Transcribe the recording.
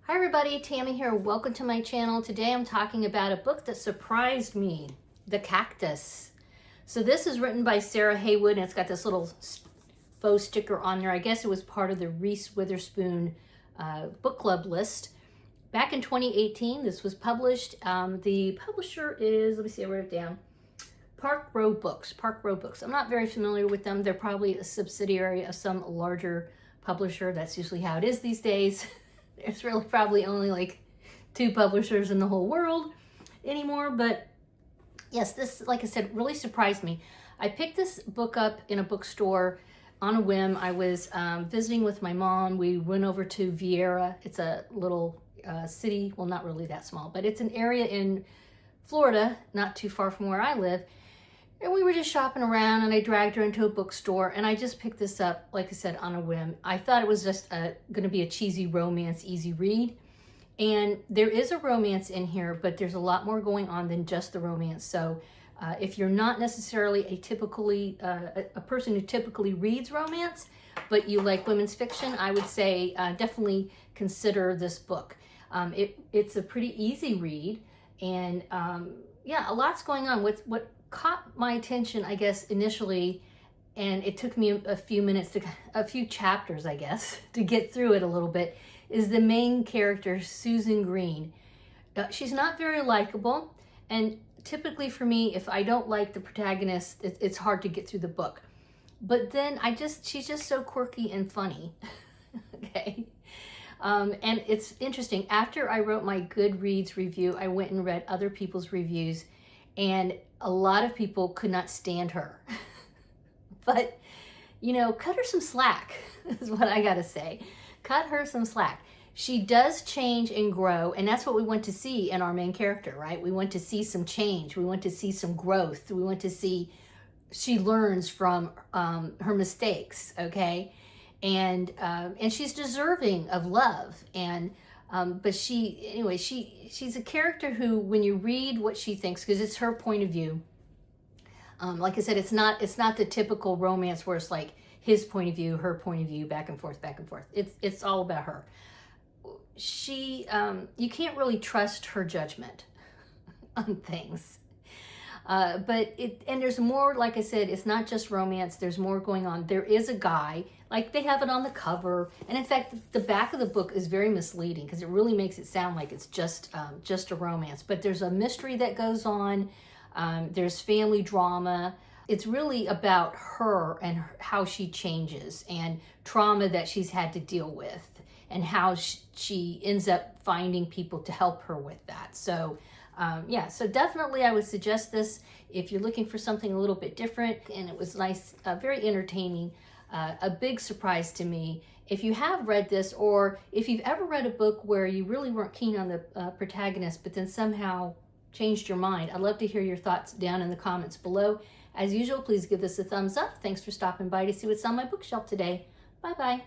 Hi everybody, Tammy here. Welcome to my channel. Today I'm talking about a book that surprised me, The Cactus. So this is written by Sarah Haywood and it's got this little faux sticker on there. I guess it was part of the Reese Witherspoon book club list. Back in 2018, this was published. The publisher is, let me see, I wrote it down, Park Row Books. I'm not very familiar with them. They're probably a subsidiary of some larger publisher. That's usually how it is these days. There's really probably only like 2 publishers in the whole world anymore. But yes, this, like I said, really surprised me. I picked this book up in a bookstore on a whim. I was visiting with my mom. We went over to Vieira. It's a little city, well, not really that small, but it's an area in Florida, not too far from where I live. And we were just shopping around and I dragged her into a bookstore and I just picked this up, like I said, on a whim. I thought it was just going to be a cheesy romance, easy read. And there is a romance in here, but there's a lot more going on than just the romance. So if you're not necessarily a person who typically reads romance, but you like women's fiction, I would say definitely consider this book. It's a pretty easy read, and yeah, a lot's going on. What caught my attention, I guess, initially, and it took me a few chapters, I guess, to get through it a little bit, is the main character, Susan Green. She's not very likable, and typically for me, if I don't like the protagonist, it's hard to get through the book. But then she's just so quirky and funny. Okay. And it's interesting. After I wrote my Goodreads review, I went and read other people's reviews, and a lot of people could not stand her. But, you know, cut her some slack, is what I gotta say. Cut her some slack. She does change and grow, and that's what we want to see in our main character, right? We want to see some change. We want to see some growth. We want to see she learns from her mistakes, okay? And she's deserving of love. And but she's a character who, when you read what she thinks, because it's her point of view, like I said, it's not the typical romance where it's like his point of view, her point of view, back and forth. It's all about her. You can't really trust her judgment on things. And there's more, like I said, it's not just romance. There's more going on. There is a guy, like they have it on the cover. And in fact, the back of the book is very misleading because it really makes it sound like it's just a romance. But there's a mystery that goes on. There's family drama. It's really about her and how she changes and trauma that she's had to deal with and how she ends up finding people to help her with that. So yeah, so definitely I would suggest this if you're looking for something a little bit different. And it was nice, very entertaining, a big surprise to me. If you have read this, or if you've ever read a book where you really weren't keen on the protagonist, but then somehow changed your mind, I'd love to hear your thoughts down in the comments below. As usual, please give this a thumbs up. Thanks for stopping by to see what's on my bookshelf today. Bye-bye.